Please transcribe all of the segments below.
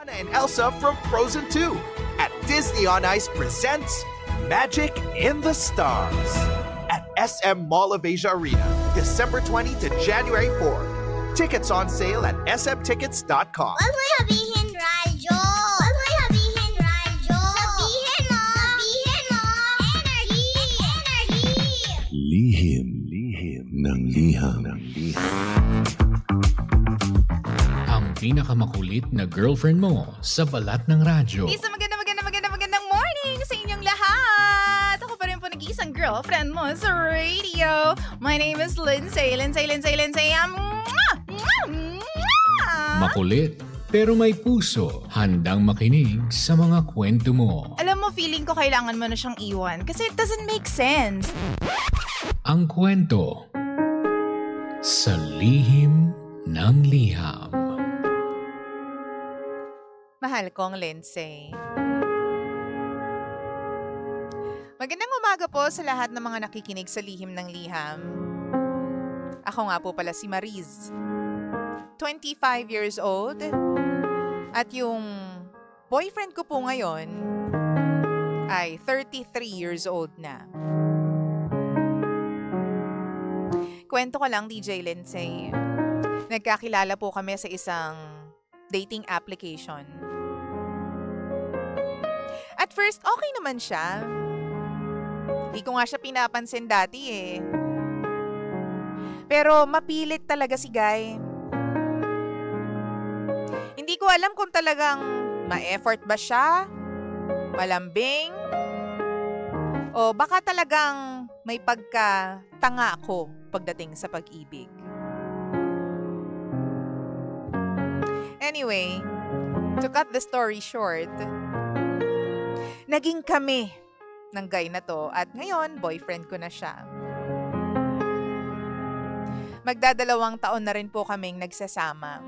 Anna and Elsa from Frozen 2 at Disney on Ice presents Magic in the Stars at SM Mall of Asia Arena, December 20 to January 4. Tickets on sale at smtickets.com. Huwag mo sabihin radyo! Huwag mo sabihin radyo! Sabihin mo! Sabihin mo! Energy! Energy! Lihim ng liham. Ang pinakamakulit na girlfriend mo sa balat ng radyo. Isang magandang morning sa inyong lahat. Ako pa rin po nag-iisang girlfriend mo sa radio. My name is Lindsay. Makulit pero may puso, handang makinig sa mga kwento mo. Alam mo, feeling ko kailangan mo na siyang iwan kasi it doesn't make sense. Ang kwento sa lihim ng liham. Mahal kong Lindsay. Magandang umaga po sa lahat ng mga nakikinig sa Lihim ng Liham. Ako nga po pala si Mariz. 25 years old. At yung boyfriend ko po ngayon ay 33 years old na. Kwento ko lang, DJ Lindsay. Nagkakilala po kami sa isang dating application. At first, okay naman siya. Hindi ko nga siya pinapansin dati eh. Pero mapilit talaga si Guy. Hindi ko alam kung talagang ma-effort ba siya, malambing, o baka talagang may pagkatanga ako pagdating sa pag-ibig. Anyway, to cut the story short, naging kami ng guy na to at ngayon boyfriend ko na siya. Magdadalawang taon na rin po kaming nagsasama.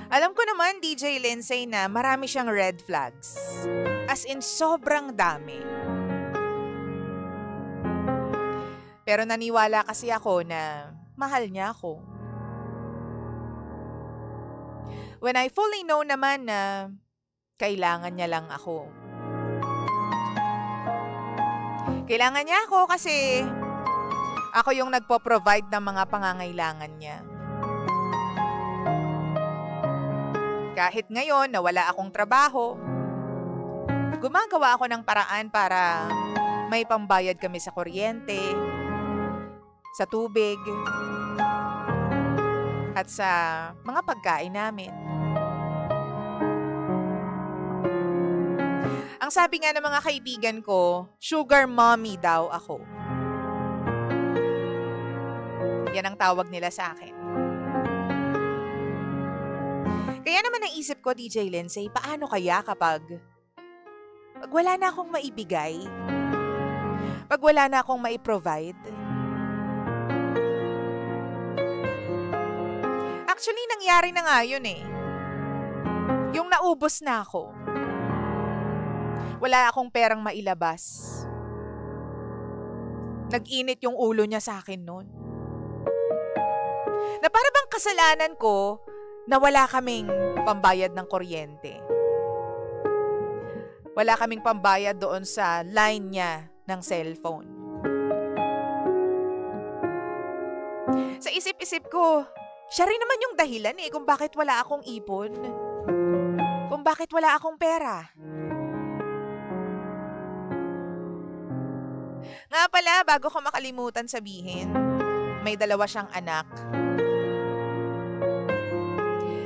Alam ko naman, DJ Lindsay, na marami siyang red flags. As in, sobrang dami. Pero naniwala kasi ako na mahal niya ako. When I fully know naman na kailangan niya lang ako. Kailangan niya ako kasi ako yung nagpo-provide ng mga pangangailangan niya. Kahit ngayon na wala akong trabaho, gumagawa ako ng paraan para may pambayad kami sa kuryente, sa tubig, at sa mga pagkain namin. Ang sabi nga ng mga kaibigan ko, sugar mommy daw ako. Yan ang tawag nila sa akin. Kaya naman naisip ko, DJ Lindsay, paano kaya kapag wala na akong maibigay? Pag wala na akong maiprovide? Actually, nangyari na nga yun eh. Yung naubos na ako. Wala akong perang mailabas. Nag-init yung ulo niya sa akin noon. Na para bang kasalanan ko na wala kaming pambayad ng kuryente. Wala kaming pambayad doon sa line niya ng cellphone. Sa isip-isip ko, siya rin naman yung dahilan eh kung bakit wala akong ipon. Kung bakit wala akong pera. Nga pala, bago ko makalimutan sabihin, may 2 siyang anak.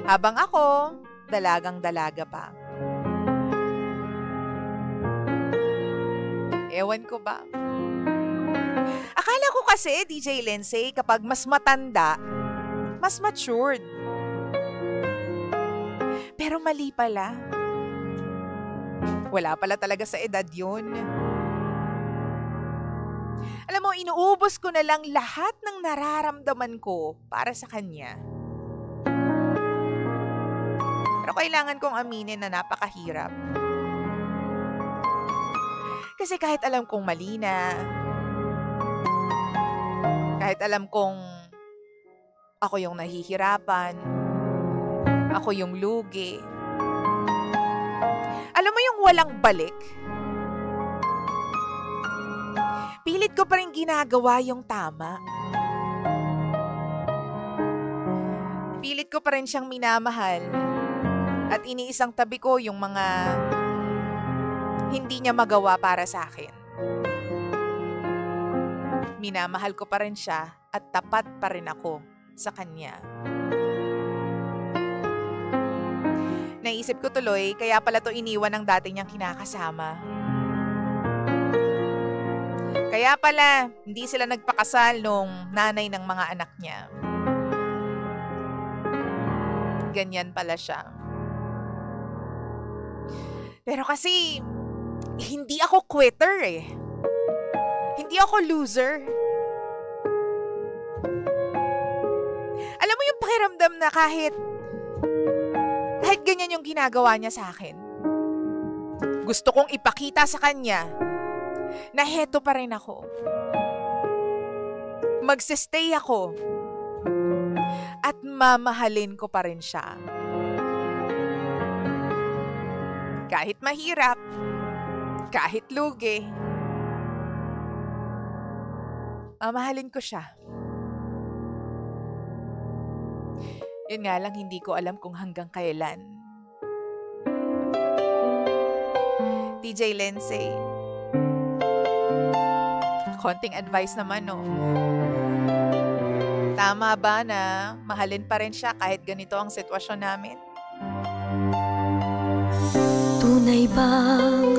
Habang ako, dalagang-dalaga pa. Ewan ko ba? Akala ko kasi, DJ Lindsay, kapag mas matanda, mas matured. Pero mali pala. Wala pala talaga sa edad yun. Alam mo, inuubos ko na lang lahat ng nararamdaman ko para sa kanya. Pero kailangan kong aminin na napakahirap. Kasi kahit alam kong mali na, kahit alam kong ako yung nahihirapan, Ako yung lugi. Alam mo yung walang balik? Pilit ko pa rin ginagawa yung tama. Pilit ko pa rin siyang minamahal. At iniisang tabi ko yung mga hindi niya magawa para sa akin. Minamahal ko pa rin siya at tapat pa rin ako sa kanya. Naisip ko tuloy, kaya pala to iniwan ng dati niyang kinakasama. Kaya pala, hindi sila nagpakasal nung nanay ng mga anak niya. Ganyan pala siya. Pero kasi, hindi ako quitter eh. Hindi ako loser. Alam mo yung pakiramdam na kahit ganyan yung ginagawa niya sa akin. Gusto kong ipakita sa kanya na heto pa rin ako. Magsistay ako. At mamahalin ko pa rin siya. Kahit mahirap, kahit lugi, mamahalin ko siya. Yun nga lang, hindi ko alam kung hanggang kailan. TJ Lindsay, konting advice naman, no? Tama ba na mahalin pa rin siya kahit ganito ang sitwasyon namin? Tunay bang